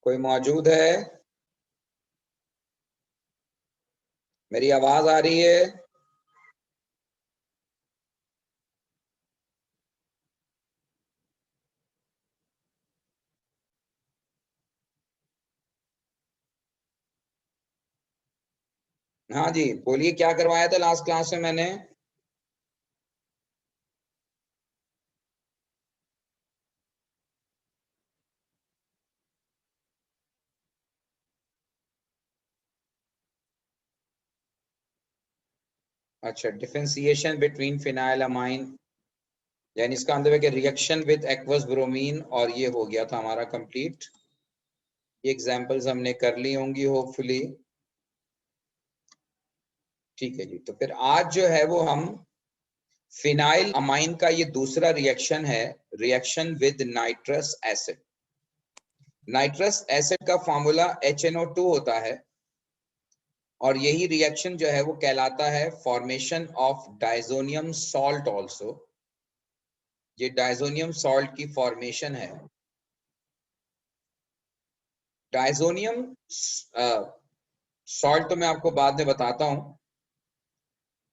कोई मौजूद है? मेरी आवाज आ रही है? हाँ जी, बोलिए, क्या करवाया था लास्ट क्लास में मैंने? अच्छा, डिफरेंशिएशन बिटवीन फिनाइलअमाइन, यानी इसका मतलब है कि रिएक्शन विद एक्वस ब्रोमीन, और ये हो गया था हमारा कंप्लीट। ये एग्जांपल्स हमने कर ली होंगी होपफुली। ठीक है जी, तो फिर आज जो है वो हम फिनाइल अमाइन का ये दूसरा रिएक्शन है, reaction with nitrous acid. Nitrous acid का फॉर्मूला HNO2 होता है, और यही रिएक्शन जो है वो कहलाता है formation of diazonium salt also. ये डाइजोनियम सॉल्ट की फॉर्मेशन है। डाइजोनियम सॉल्ट तो मैं आपको बाद में बताता हूं।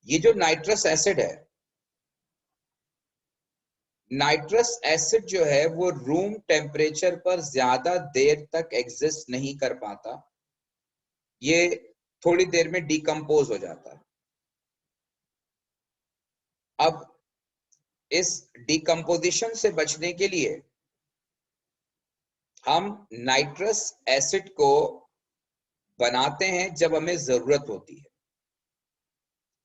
ये जो नाइट्रस एसिड है, नाइट्रस एसिड जो है वो रूम टेम्परेचर पर ज्यादा देर तक एग्जिस्ट नहीं कर पाता, ये थोड़ी देर में डिकम्पोज हो जाता है। अब इस डिकम्पोजिशन से बचने के लिए हम नाइट्रस एसिड को बनाते हैं जब हमें जरूरत होती है,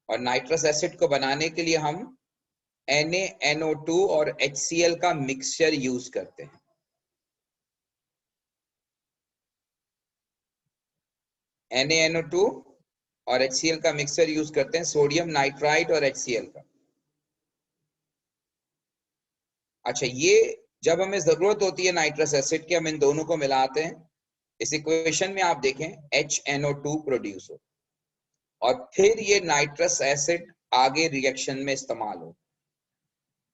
और नाइट्रस एसिड को बनाने के लिए हम NaNO2 और HCl का मिक्सचर यूज करते हैं। NaNO2 और HCl का मिक्सचर यूज करते हैं, सोडियम नाइट्राइट और HCl का। अच्छा, ये जब हमें जरूरत होती है नाइट्रस एसिड की, हम इन दोनों को मिलाते हैं। इस इक्वेशन में आप देखें HNO2 प्रोड्यूस हो, और फिर ये नाइट्रस एसिड आगे रिएक्शन में इस्तेमाल हो।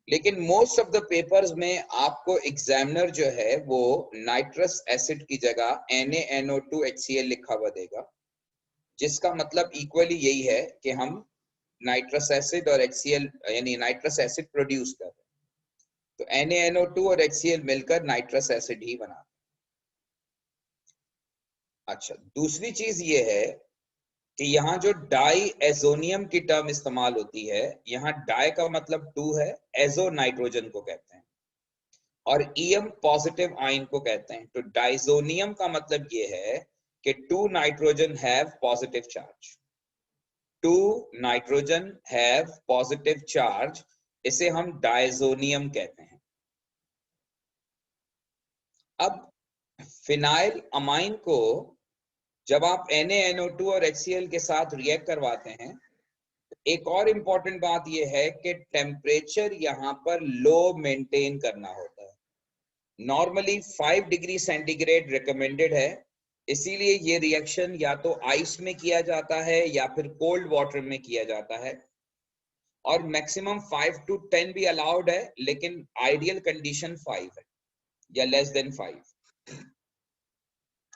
लेकिन मोस्ट ऑफ द पेपर्स में आपको एग्जामिनर जो है वो नाइट्रस एसिड की जगह NaNO2HCl लिखा हुआ देगा, जिसका मतलब इक्वली यही है कि हम नाइट्रस एसिड और HCl यानी नाइट्रस एसिड प्रोड्यूस कर रहे हैं। तो NaNO2 और HCl मिलकर नाइट्रस एसिड ही बना। अच्छा, दूसरी चीज ये है कि यहाँ जो डाई एजोनियम की टर्म इस्तेमाल होती है, यहाँ डाई का मतलब 2 है, एजो नाइट्रोजन को कहते हैं, और ईएम पॉजिटिव आयन को कहते हैं। तो डाइजोनियम का मतलब ये है कि 2 nitrogen have positive charge, 2 nitrogen have positive charge, इसे हम डाइजोनियम कहते हैं। अब फिनाइल अमाइन को जब आप NaNO2 और HCl के साथ रिएक्ट करवाते हैं, एक और इंपॉर्टेंट बात यह है कि टेम्परेचर यहां पर लो मेंटेन करना होता है। नॉर्मली 5 डिग्री सेंटीग्रेड रिकमेंडेड है, इसीलिए ये रिएक्शन या तो आइस में किया जाता है या फिर कोल्ड वाटर में किया जाता है, और मैक्सिमम 5 to 10 भी अलाउड है, लेकिन आइडियल कंडीशन 5 है या लेस देन 5।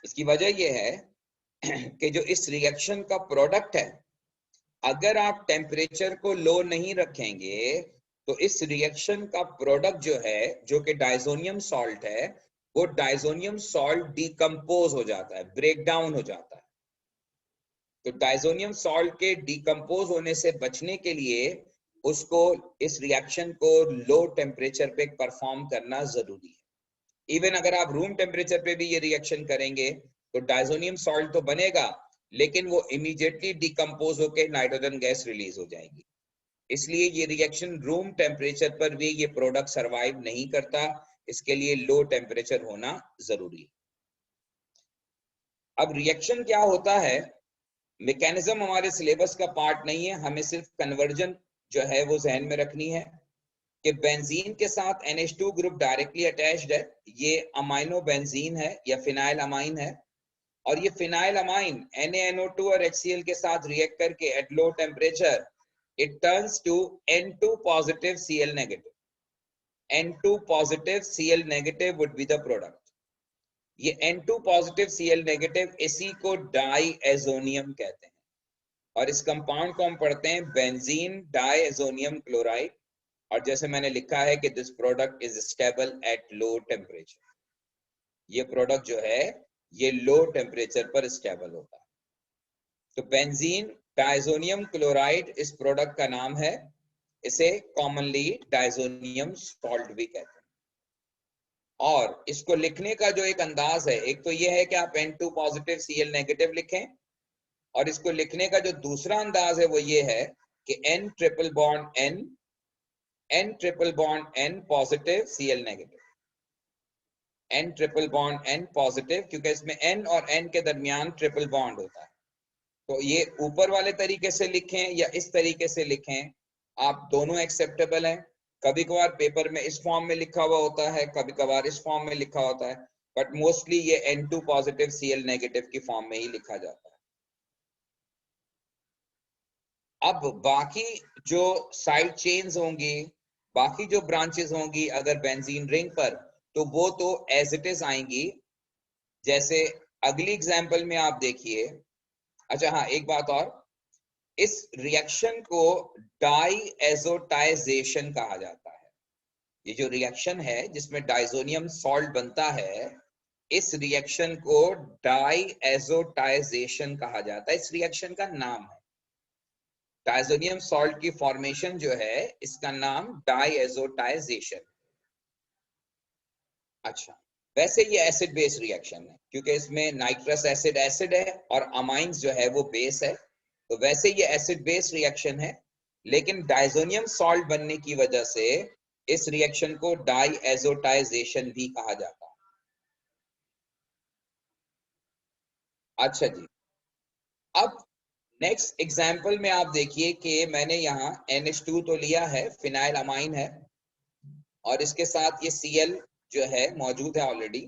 इसकी वजह यह है कि जो इस रिएक्शन का प्रोडक्ट है, अगर आप टेम्परेचर को लो नहीं रखेंगे तो इस रिएक्शन का प्रोडक्ट जो है, जो कि डाइजोनियम सॉल्ट है, वो डाइजोनियम सॉल्ट डिकम्पोज हो जाता है, ब्रेक डाउन हो जाता है। तो डाइजोनियम सॉल्ट के डिकम्पोज होने से बचने के लिए उसको, इस रिएक्शन को लो टेम्परेचर पे परफॉर्म करना जरूरी है। इवन अगर आप रूम टेम्परेचर पे भी ये रिएक्शन करेंगे तो डाइजोनियम सॉल्ट तो बनेगा, लेकिन वो इमीडिएटली डिकम्पोज होकर नाइट्रोजन गैस रिलीज हो जाएगी। इसलिए ये रिएक्शन रूम टेम्परेचर पर भी ये प्रोडक्ट सरवाइव नहीं करता, इसके लिए लो टेम्परेचर होना जरूरी है। अब रिएक्शन क्या होता है, मैकेनिज्म हमारे सिलेबस का पार्ट नहीं है, हमें सिर्फ कन्वर्जन जो है वो जहन में रखनी है कि बेंजीन के साथ NH2 ग्रुप डायरेक्टली अटैच्ड है, ये अमाइनो बेंजीन है या फिनाइल अमाइन है, और ये फिनाइल अमाइन NaNO2 और HCl के साथ रिएक्ट करके at low temperature it turns to N2 positive Cl negative. N2 positive Cl negative would be the product. ये N2 पॉजिटिव Cl नेगेटिव, इसी को डाईएजोनियम कहते हैं। और इस कंपाउंड को हम पढ़ते हैं बेंजीन डाईएजोनियम क्लोराइड। और जैसे मैंने लिखा है कि this product is stable at low temperature. ये प्रोडक्ट जो है ये लो टेम्परेचर पर स्टेबल होता है। तो बेंजीन डाइजोनियम क्लोराइड इस प्रोडक्ट का नाम है। इसे कॉमनली डाइजोनियम सॉल्ट भी कहते हैं। और इसको लिखने का जो एक अंदाज है, एक तो ये है कि आप N2 पॉजिटिव Cl नेगेटिव लिखें, और इसको लिखने का जो दूसरा अंदाज है वो ये है कि N triple bond N positive Cl negative, N triple bond N positive, क्योंकि इसमें N और N के दरमियान ट्रिपल बॉन्ड होता है। तो ये ऊपर वाले तरीके से लिखें या इस तरीके से लिखें, आप दोनों एक्सेप्टेबल हैं। कभी कभार पेपर में इस फॉर्म में लिखा हुआ होता है, कभी कभार इस फॉर्म में लिखा होता है, बट मोस्टली ये N2 पॉजिटिव Cl नेगेटिव की फॉर्म में ही लिखा जाता है। अब बाकी जो साइड चेन्स होंगी, बाकी जो ब्रांचेस होंगी अगर बेंजीन रिंग पर, तो वो तो एज इट इज आएंगी। जैसे अगली एग्जांपल में आप देखिए। अच्छा हाँ, एक बात और, इस रिएक्शन को डाईएजोटाइजेशन कहा जाता है। ये जो रिएक्शन है जिसमें डाइजोनियम सॉल्ट बनता है, इस रिएक्शन को डाईएजोटाइजेशन कहा जाता है। इस रिएक्शन का नाम है डाइजोनियम सॉल्ट की फॉर्मेशन जो है, इसका नाम डाईएजोटाइजेशन। अच्छा, वैसे ये एसिड बेस रिएक्शन है क्योंकि इसमें नाइट्रस एसिड एसिड है और अमाइंस जो है वो बेस है। तो वैसे ये एसिड बेस रिएक्शन है, लेकिन डाइजोनियम सॉल्ट बनने की वजह से इस रिएक्शन को डाईएजोटाइजेशन भी कहा जाता है। अच्छा जी, अब नेक्स्ट एग्जाम्पल में आप देखिए कि मैंने यहाँ NH2 तो लिया है, फिनाइल अमाइन है, और इसके साथ ये Cl जो है मौजूद है ऑलरेडी।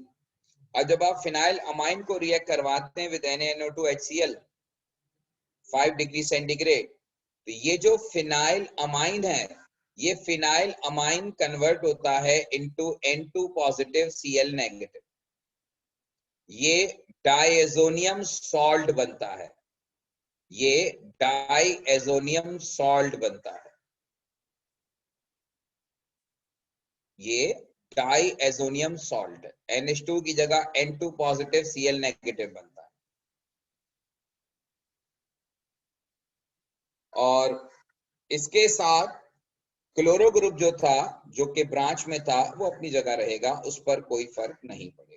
और जब आप फिनाइल अमाइन को रिएक्ट करवाते हैं विद NaNO2HCl 5 डिग्री सेंटीग्रेड, तो ये जो फिनाइल अमाइन है, ये फिनाइल अमाइन कन्वर्ट होता है into N2 positive Cl negative. ये डाइएजोनियम सॉल्ट बनता है, ये डाइएजोनियम सॉल्ट बनता है, ये डाइएजोनियम सॉल्ट है। NH2 की जगह N2 पॉजिटिव Cl नेगेटिव बनता है। और इसके साथ क्लोरो ग्रुप जो था, जो कि ब्रांच में था, वो अपनी जगह रहेगा, उस पर कोई फर्क नहीं पड़ेगा।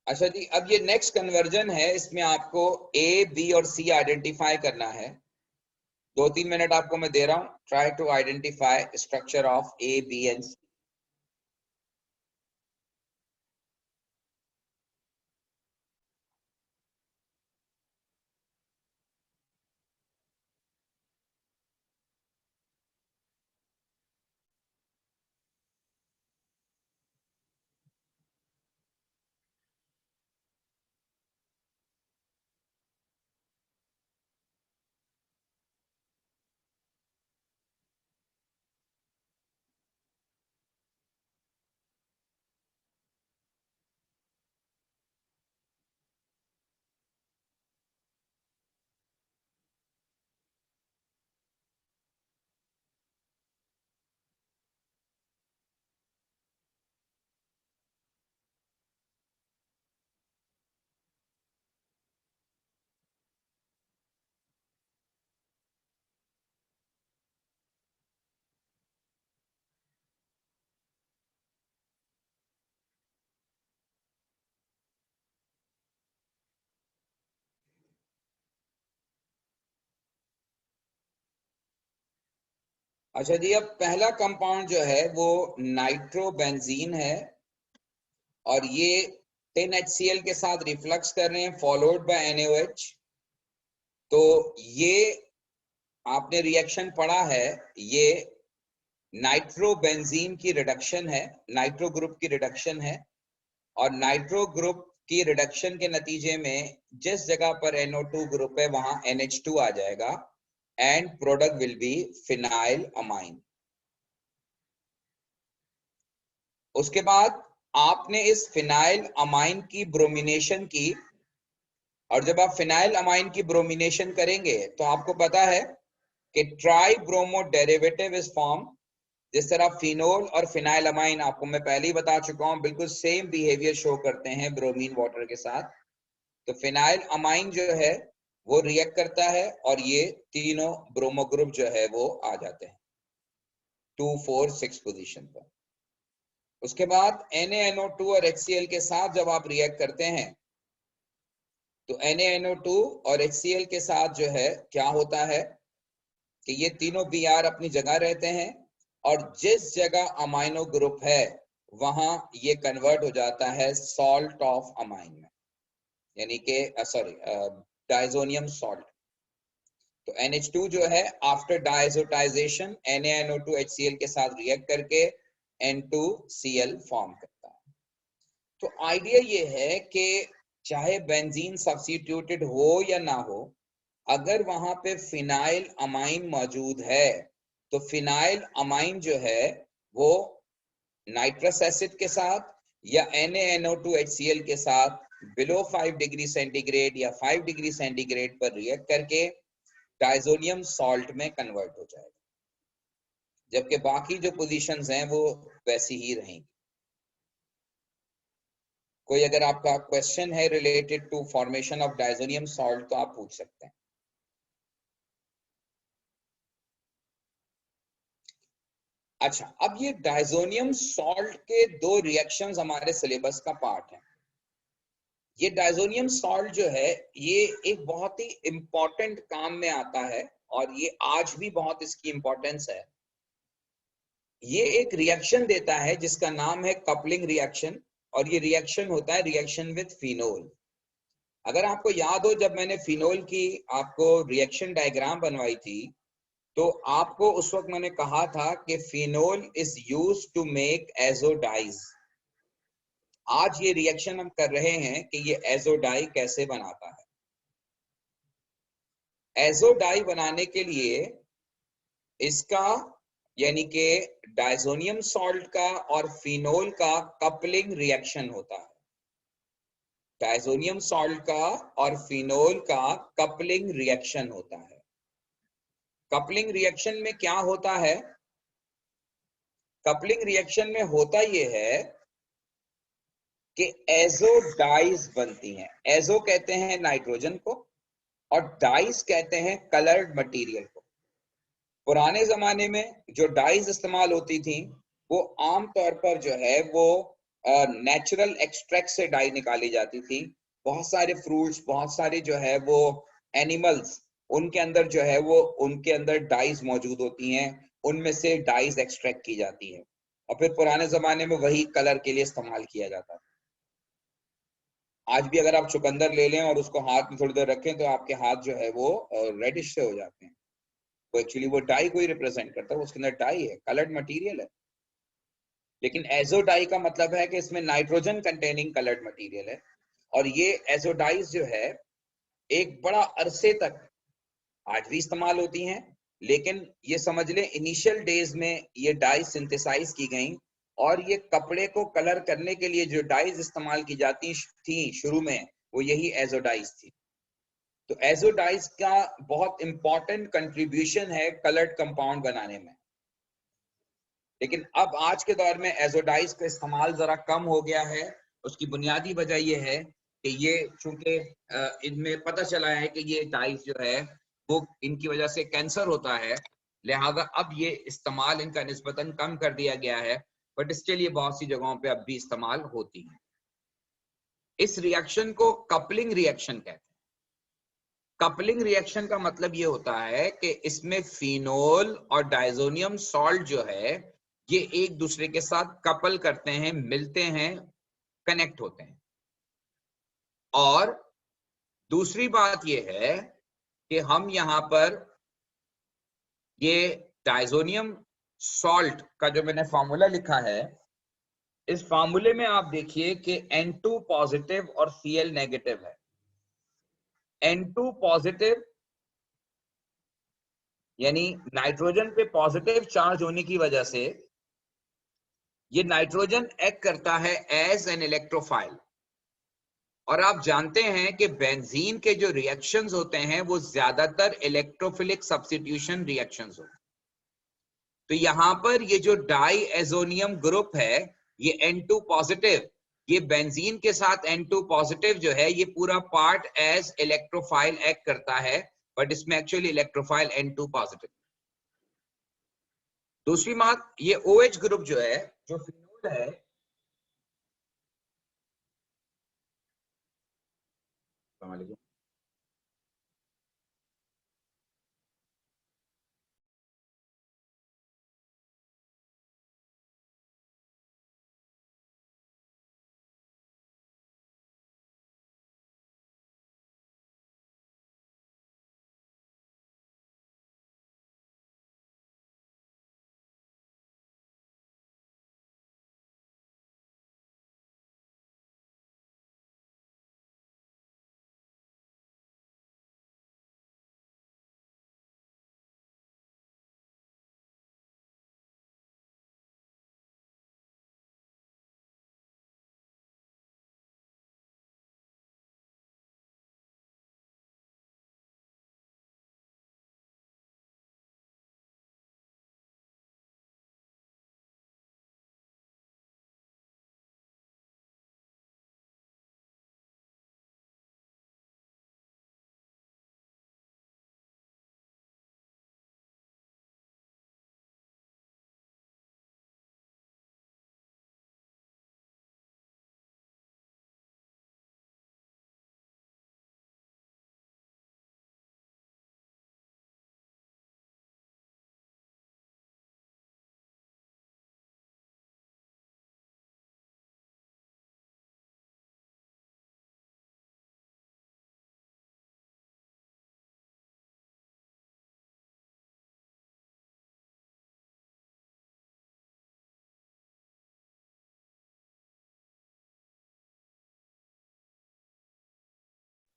अच्छा जी, अब ये नेक्स्ट कन्वर्जन है, इसमें आपको A, B और C आइडेंटिफाई करना है। 2-3 मिनट आपको मैं दे रहा हूं, try to identify structure of A, B and C। अच्छा जी, अब पहला कंपाउंड जो है वो नाइट्रोबेंजीन है, और ये 10HCl के साथ रिफ्लक्स कर रहे हैं फॉलोड बाय NaOH। तो ये आपने रिएक्शन पढ़ा है, ये नाइट्रोबेंजीन की रिडक्शन है, नाइट्रो ग्रुप की रिडक्शन है। और नाइट्रो ग्रुप की रिडक्शन के नतीजे में जिस जगह पर NO2 ग्रुप है वहां NH2 आ जाएगा, and product will be phenyl amine. उसके बाद आपने इस फिनाइल अमाइन की ब्रोमिनेशन की, और जब आप फिनाइल अमाइन की ब्रोमिनेशन करेंगे तो आपको पता है कि try bromo derivative is form. जिस तरह फिनोल और फिनाइल अमाइन आपको मैं पहले ही बता चुका हूं, बिल्कुल सेम बिहेवियर शो करते हैं ब्रोमीन वाटर के साथ। तो फिनाइल अमाइन जो है वो रिएक्ट करता है और ये तीनों ब्रोमो ग्रुप जो है वो आ जाते हैं 2, 4, 6 पोजीशन पर। उसके बाद NaNO2 और HCl के साथ जब आप रिएक्ट करते हैं तो NaNO2 और HCl के साथ जो है क्या होता है कि ये तीनों Br अपनी जगह रहते हैं, और जिस जगह अमाइनो ग्रुप है वहां ये कन्वर्ट हो जाता है सॉल्ट ऑफ अमाइन में, यानी कि सॉरी डाइजोनियम सॉल्ट। तो NH2 जो है आफ्टर डाइजोटाइजेशन NaNO2 HCl के साथ रिएक्ट करके N2Cl फॉर्म करता है। तो आइडिया ये है कि चाहे बेंजीन सब्स्टिट्यूटेड हो या ना हो, अगर वहां पे फिनाइल अमाइन मौजूद है तो फिनाइल अमाइन जो है वो नाइट्रस एसिड के साथ या NaNO2 HCl के साथ बिलो 5 डिग्री सेंटीग्रेड या 5 डिग्री सेंटीग्रेड पर रिएक्ट करके डाइजोनियम सॉल्ट में कन्वर्ट हो जाएगा, जबकि बाकी जो पोजीशंस हैं वो वैसी ही रहेंगी। कोई अगर आपका क्वेश्चन है related to formation of diazonium salt तो आप पूछ सकते हैं। अच्छा, अब ये डाइजोनियम सॉल्ट के दो रिएक्शंस हमारे सिलेबस का पार्ट है। ये डाइजोनियम सॉल्ट जो है ये एक बहुत ही इंपॉर्टेंट काम में आता है, और ये आज भी बहुत इसकी इंपॉर्टेंस है। ये एक रिएक्शन देता है जिसका नाम है कपलिंग रिएक्शन, और ये रिएक्शन होता है रिएक्शन विद फिनोल। अगर आपको याद हो, जब मैंने फिनोल की आपको रिएक्शन डायग्राम बनवाई थी तो आपको उस वक्त मैंने कहा था कि phenol is used to make azo dyes. आज ये रिएक्शन हम कर रहे हैं कि ये एजोडाई कैसे बनाता है। एजोडाई बनाने के लिए इसका यानी कि डाइजोनियम सॉल्ट का और फिनोल का कपलिंग रिएक्शन होता है। डाइजोनियम सॉल्ट का और फिनोल का कपलिंग रिएक्शन होता है। कपलिंग रिएक्शन में क्या होता है? कपलिंग रिएक्शन में होता यह है कि एजो डाइज बनती हैं। एजो कहते हैं नाइट्रोजन को और डाइज कहते हैं कलर्ड मटेरियल को। पुराने जमाने में जो डाइज इस्तेमाल होती थी वो आमतौर पर जो है वो नेचुरल एक्सट्रैक्ट से डाई निकाली जाती थी। बहुत सारे फ्रूट्स, बहुत सारे जो है वो एनिमल्स, उनके अंदर जो है वो उनके अंदर डाइज मौजूद होती हैं, उनमें से डाइज एक्सट्रैक्ट की जाती है और फिर पुराने जमाने में वही कलर के लिए इस्तेमाल किया जाता था। आज भी अगर आप चुकंदर ले लें और उसको हाथ में थोड़ी देर रखें तो आपके हाथ जो है वो रेडिश से हो जाते हैं। तो एक्चुअली वो डाई को ही रिप्रेजेंट करता है, उसके अंदर डाई है, कलर्ड मटेरियल है। लेकिन एजोडाई का मतलब है कि इसमें नाइट्रोजन कंटेनिंग कलर्ड मटेरियल है, और ये एजोडाइज जो है एक बड़ा अरसे तक आज भी इस्तेमाल होती हैं। लेकिन ये समझ लें इनिशियल डेज में ये डाई सिंथेसाइज की गई, और ये कपड़े को कलर करने के लिए जो डाइज इस्तेमाल की जाती थी शुरू में, वो यही एजोडाइज थी। तो एजोडाइज का बहुत इंपॉर्टेंट कंट्रीब्यूशन है कलर्ड कंपाउंड बनाने में। लेकिन अब आज के दौर में एजोडाइज का इस्तेमाल जरा कम हो गया है। उसकी बुनियादी वजह यह है कि ये चूंकि इनमें पता चला है कि ये डाइज जो है वो इनकी वजह से कैंसर होता है, लिहाजा अब ये इस्तेमाल इनका निस्बतन कम कर दिया गया है, बट स्टिल ये बहुत सी जगहों पे अब भी इस्तेमाल होती है। इस रिएक्शन को कपलिंग रिएक्शन कहते हैं। कपलिंग रिएक्शन का मतलब ये होता है कि इसमें फिनोल और डाइजोनियम सॉल्ट जो है ये एक दूसरे के साथ कपल करते हैं, मिलते हैं, कनेक्ट होते हैं। और दूसरी बात ये है कि हम यहां पर ये डाइजोनियम सॉल्ट का जो मैंने फॉर्मूला लिखा है, इस फॉर्मूले में आप देखिए कि N2 पॉजिटिव और Cl नेगेटिव है। N2 पॉजिटिव यानी नाइट्रोजन पे पॉजिटिव चार्ज होने की वजह से ये नाइट्रोजन एक्ट करता है एज एन इलेक्ट्रोफाइल, और आप जानते हैं कि बेंजीन के जो रिएक्शंस होते हैं वो ज्यादातर इलेक्ट्रोफिलिक सब्स्टिट्यूशन रिएक्शंस होते हैं। तो यहां पर ये जो डाई एजोनियम ग्रुप है, ये N2 पॉजिटिव, ये बेंजीन के साथ N2 पॉजिटिव जो है ये पूरा पार्ट एज इलेक्ट्रोफाइल एक्ट करता है, बट इसमें एक्चुअली इलेक्ट्रोफाइल N2 पॉजिटिव। दूसरी बात, ये OH ग्रुप जो है, जो फिनोल है,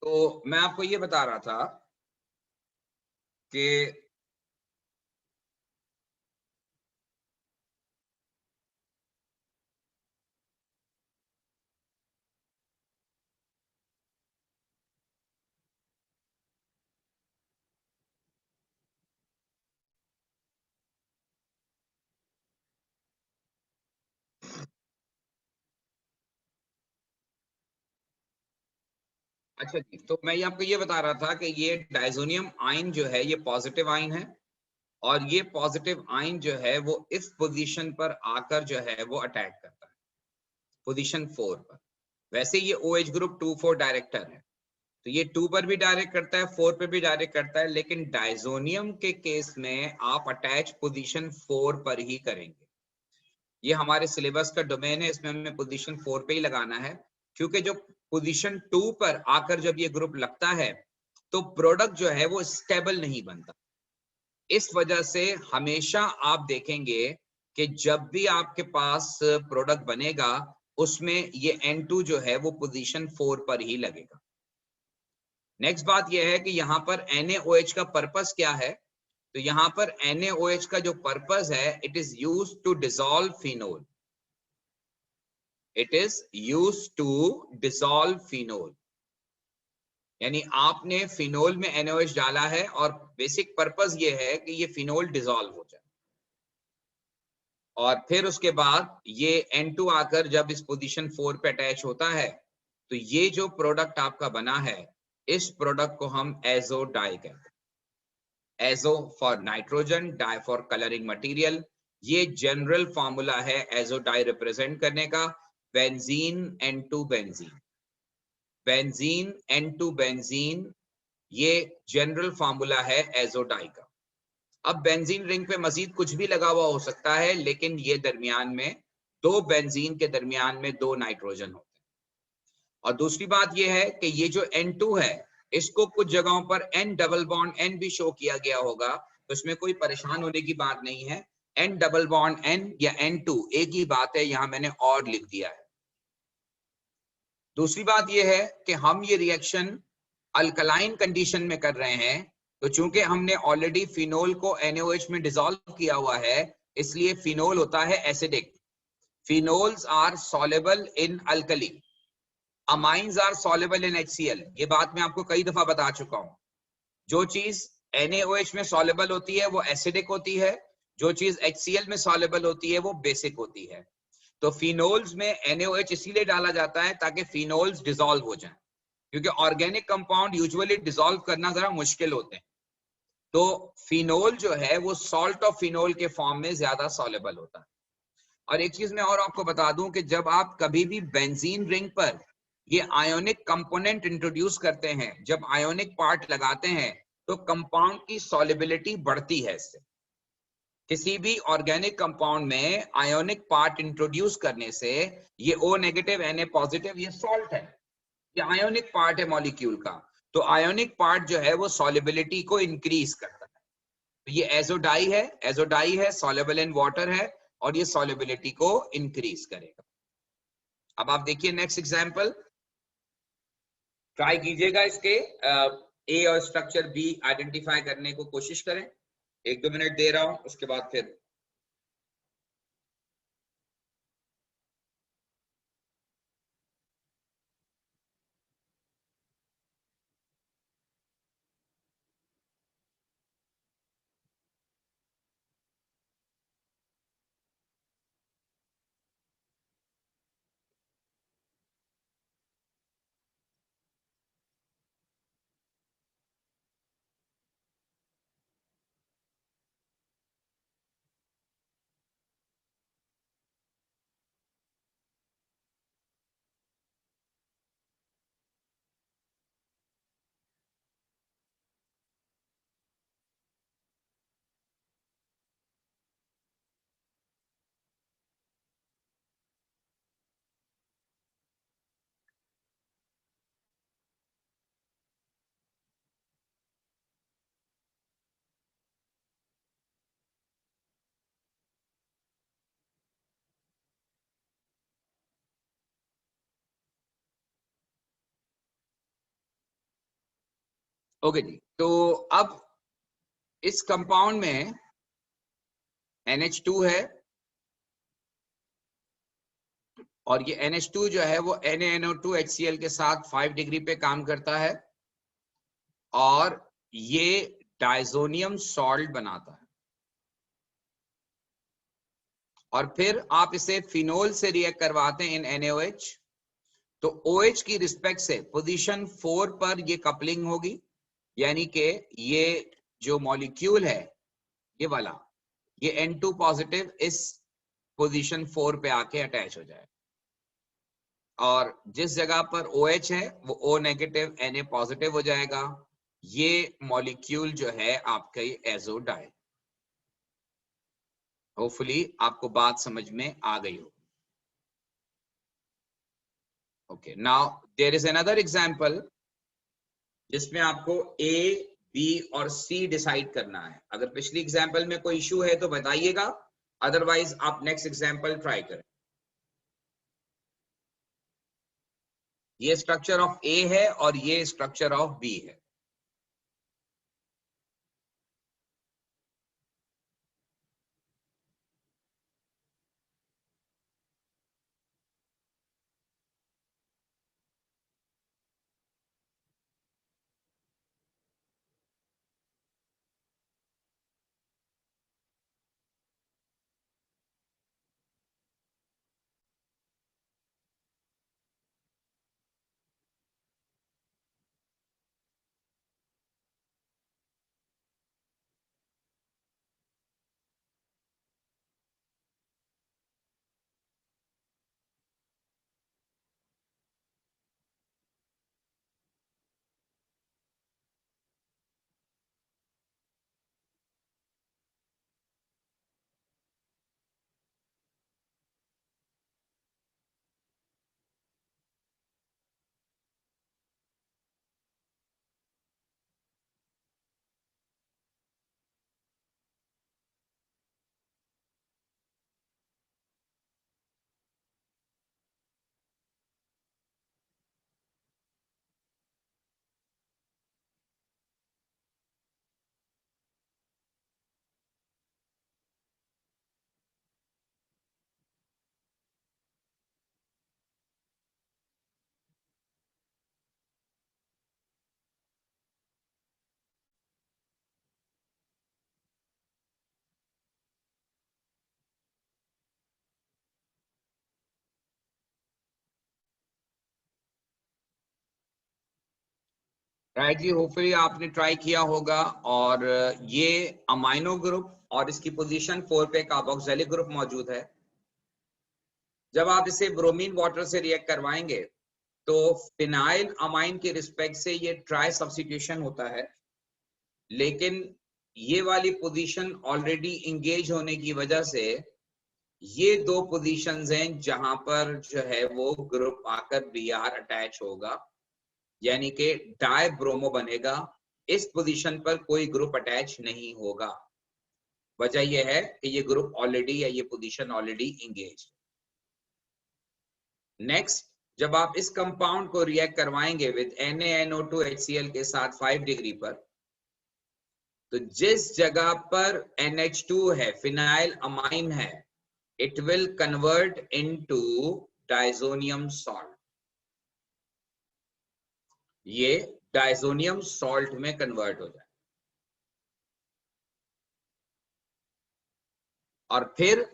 तो मैं आपको ये बता रहा था कि अच्छा जी, तो मैं आपको ये बता रहा था कि ये डायजोनियम आयन जो है ये पॉजिटिव आयन है, और ये पॉजिटिव आयन जो है वो इस पोजीशन पर आकर जो है वो अटैक करता है, पोजीशन 4 पर। वैसे ये OH ग्रुप 2,4 डायरेक्टर है, तो ये 2 पर भी डायरेक्ट करता है, 4 पे भी डायरेक्ट करता है, लेकिन डायजोनियम के केस में आप अटैच पोजीशन 4 पर ही करेंगे। ये हमारे सिलेबस का डोमेन है, इसमें हमें पोजीशन 4 पे ही लगाना है, क्योंकि जो पोजीशन 2 पर आकर जब ये ग्रुप लगता है तो प्रोडक्ट जो है वो स्टेबल नहीं बनता। इस वजह से हमेशा आप देखेंगे कि जब भी आपके पास प्रोडक्ट बनेगा उसमें ये N2 जो है वो पोजीशन 4 पर ही लगेगा। नेक्स्ट बात यह है कि यहाँ पर NaOH का पर्पस क्या है। तो यहाँ पर NaOH का जो पर्पस है, it is used to dissolve phenol. It is used to dissolve phenol, यानी आपने फिनोल में NaOH डाला है और बेसिक पर्पस ये है कि ये फिनोल डिसॉल्व हो जाए, और फिर उसके बाद ये N2 आकर जब इस पोजीशन 4 पे अटैच होता है तो ये जो प्रोडक्ट आपका बना है, इस प्रोडक्ट को हम एजो डाई कहते हैं। Azo for nitrogen, dye for colouring material. ये जनरल फॉर्मूला है एजो डाई रिप्रेजेंट करने का। Benzene N2 benzene, benzene N2 benzene, ये जनरल फॉर्मूला है एजो डाई का। अब बेंजीन रिंग पे मजीद कुछ भी लगा हुआ हो सकता है, लेकिन ये दरमियान में दो बेंजीन के दरमियान में दो नाइट्रोजन होते हैं। और दूसरी बात यह है कि ये जो N2 है, इसको कुछ जगहों पर N डबल बॉन्ड N भी शो किया गया होगा, तो इसमें कोई परेशान होने की बात नहीं है। N डबल बॉन्ड N या N2 एक ही बात है, यहां मैंने और लिख दिया है। दूसरी बात यह है कि हम ये रिएक्शन अल्कलाइन कंडीशन में कर रहे हैं, तो चूंकि हमने ऑलरेडी फिनोल को NaOH में डिसॉल्व किया हुआ है, इसलिए फिनोल होता है acidic. phenols are soluble in alkali, amines are soluble in HCl। ये बात मैं आपको कई दफा बता चुका हूं। जो चीज NaOH में soluble होती है वो एसिडिक होती है, जो चीज HCl में soluble होती है वो बेसिक होती है। तो फिनोल्स में NaOH इसीलिए डाला जाता है ताकि फिनोल्स डिसॉल्व हो जाएं, क्योंकि ऑर्गेनिक कंपाउंड यूजुअली डिसॉल्व करना जरा मुश्किल होते हैं। तो फिनोल जो है वो सॉल्ट ऑफ फिनोल के फॉर्म में ज्यादा सॉलेबल होता है। और एक चीज मैं और आपको बता दूं कि जब आप कभी भी बेंजीन रिंग पर ये आयोनिक कंपोनेंट इंट्रोड्यूस करते हैं, जब आयोनिक पार्ट लगाते हैं, तो कंपाउंड की सॉलिबिलिटी बढ़ती है इससे। किसी भी ऑर्गेनिक कंपाउंड में आयोनिक पार्ट इंट्रोड्यूस करने से ये O नेगेटिव Na पॉजिटिव ये सॉल्ट है, ये आयोनिक पार्ट है मॉलिक्यूल का। तो आयोनिक पार्ट जो है वो सॉलिबिलिटी को इंक्रीज करता है। तो ये एजोडाई है, एजोडाई है, सॉल्युबल इन वाटर है, और ये सॉलिबिलिटी को इंक्रीज करेगा। अब आप देखिए नेक्स्ट एग्जांपल, ट्राई कीजिएगा इसके ए और स्ट्रक्चर बी आइडेंटिफाई करने को कोशिश करें। 1-2 मिनट दे रहा हूं, उसके बाद फिर ओके जी। तो अब इस कंपाउंड में NH2 है, और ये NH2 जो है वो NaNO2 HCl के साथ 5 डिग्री पे काम करता है, और ये डाइजोनियम सॉल्ट बनाता है। और फिर आप इसे फिनोल से रिएक्ट करवाते हैं इन NaOH, तो OH की रिस्पेक्ट से पोजीशन 4 पर ये कपलिंग होगी, यानी कि ये जो मॉलिक्यूल है ये वाला, ये N2 पॉजिटिव इस पोजीशन 4 पे आके अटैच हो जाए, और जिस जगह पर OH है वो O नेगेटिव Na पॉजिटिव हो जाएगा। ये मॉलिक्यूल जो है आपका ये एजोडाई। होपफुली आपको बात समझ में आ गई हो। Okay, now there is another example जिसमें आपको A, B और C डिसाइड करना है। अगर पिछली एग्जांपल में कोई इशू है तो बताइएगा, अदरवाइज आप नेक्स्ट एग्जांपल ट्राई करें। ये स्ट्रक्चर ऑफ A है और ये स्ट्रक्चर ऑफ B है। राइट जी, होपफुली आपने ट्राई किया होगा। और ये अमाइनो ग्रुप और इसकी पोजीशन 4 पे कार्बोक्सिलिक ग्रुप मौजूद है। जब आप इसे ब्रोमीन वाटर से रिएक्ट करवाएंगे तो फिनाइल अमाइन के रिस्पेक्ट से ये ट्राई सब्स्टिट्यूशन होता है, लेकिन ये वाली पोजीशन ऑलरेडी इंगेज होने की वजह से ये दो पोजीशंस हैं जहां पर जो है वो ग्रुप आकर Br अटैच होगा, यानी कि डाई ब्रोमो बनेगा। इस पोजीशन पर कोई ग्रुप अटैच नहीं होगा। वजह यह है कि ये ग्रुप ऑलरेडी या ये पोजीशन ऑलरेडी इंगेज। नेक्स्ट, जब आप इस कंपाउंड को रिएक्ट करवाएंगे विद NaNO2 HCl के साथ 5 डिग्री पर, तो जिस जगह पर NH2 है, फिनाइल अमाइन है, it will convert into diazonium salt. ये डाइजोनियम सॉल्ट में कन्वर्ट हो जाए। और फिर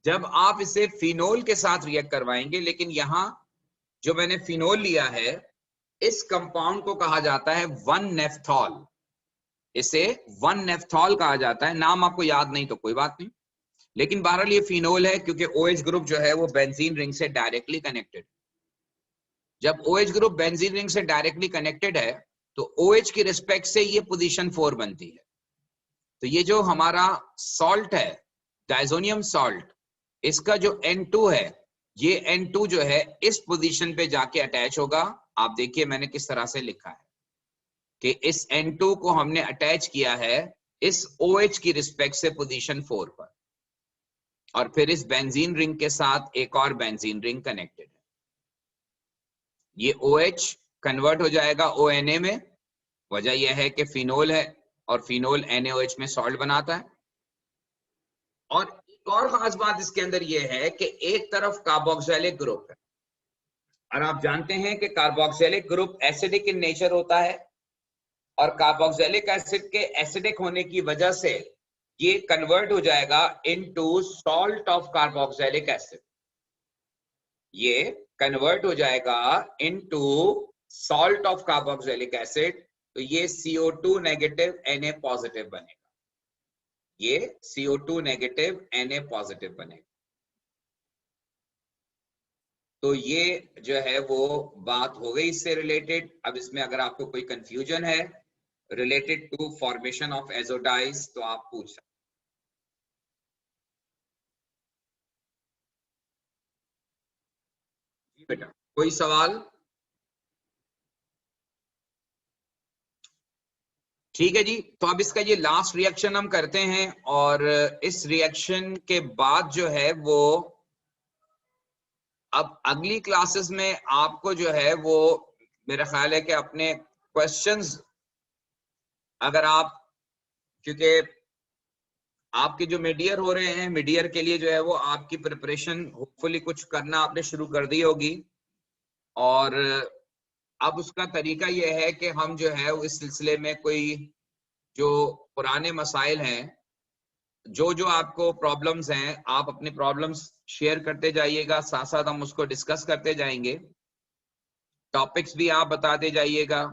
जब आप इसे फिनोल के साथ रिएक्ट करवाएंगे, लेकिन यहां जो मैंने फिनोल लिया है, इस कंपाउंड को कहा जाता है 1-नेफ्थॉल। इसे 1-नेफ्थॉल कहा जाता है। नाम आपको याद नहीं तो कोई बात नहीं, लेकिन बहरहाल ये फिनोल है क्योंकि OH ग्रुप जो है वो बेंजीन रिंग से डायरेक्टली कनेक्टेड। जब OH ग्रुप बेंजीन रिंग से डायरेक्टली कनेक्टेड है तो OH की रिस्पेक्ट से ये पोजीशन 4 बनती है। तो ये जो हमारा सॉल्ट है, डाइजोनियम सॉल्ट, इसका जो N2 है, ये N2 जो है इस पोजीशन पे जाके अटैच होगा। आप देखिए मैंने किस तरह से लिखा है कि इस N2 को हमने अटैच किया है इस OH की रिस्पेक्ट से पोजीशन 4 पर, और फिर इस बेंजीन रिंग के साथ एक और बेंजीन रिंग कनेक्टेड है। ये OH कन्वर्ट हो जाएगा ONA में। वजह यह है कि फिनोल है और फिनोल NaOH में सॉल्ट बनाता है। और एक और खास बात इसके अंदर यह है कि एक तरफ कार्बोक्सिलिक ग्रुप है, और आप जानते हैं कि carboxylic group acidic in nature होता है, और कार्बोक्सिलिक एसिड के एसिडिक होने की वजह से ये कन्वर्ट हो जाएगा into salt of carboxylic acid. ये कन्वर्ट हो जाएगा into salt of carboxylic acid. तो ये CO2 नेगेटिव Na पॉजिटिव बनेगा। ये CO2 नेगेटिव Na पॉजिटिव बनेगा। तो ये जो है वो बात हो गई इससे रिलेटेड। अब इसमें अगर आपको कोई कंफ्यूजन है रिलेटेड टू फॉर्मेशन ऑफ एजोडाइज तो आप पूछ सकते हैं। बेटा कोई सवाल? ठीक है जी, तो अब इसका ये लास्ट रिएक्शन हम करते हैं, और इस रिएक्शन के बाद जो है वो अब अगली क्लासेस में आपको जो है वो मेरा ख्याल है कि अपने क्वेश्चंस, अगर आप, क्योंकि आपके जो मिड ईयर हो रहे हैं, मिड ईयर के लिए जो है वो आपकी प्रिपरेशन होपफुली कुछ करना आपने शुरू कर दी होगी। और अब उसका तरीका यह है कि हम जो है इस सिलसिले में कोई जो पुराने मसाइल हैं, जो जो आपको प्रॉब्लम्स हैं, आप अपने प्रॉब्लम्स शेयर करते जाइएगा, साथ साथ हम उसको डिस्कस करते जाएंगे। टॉपिक्स भी आप बताते जाइएगा।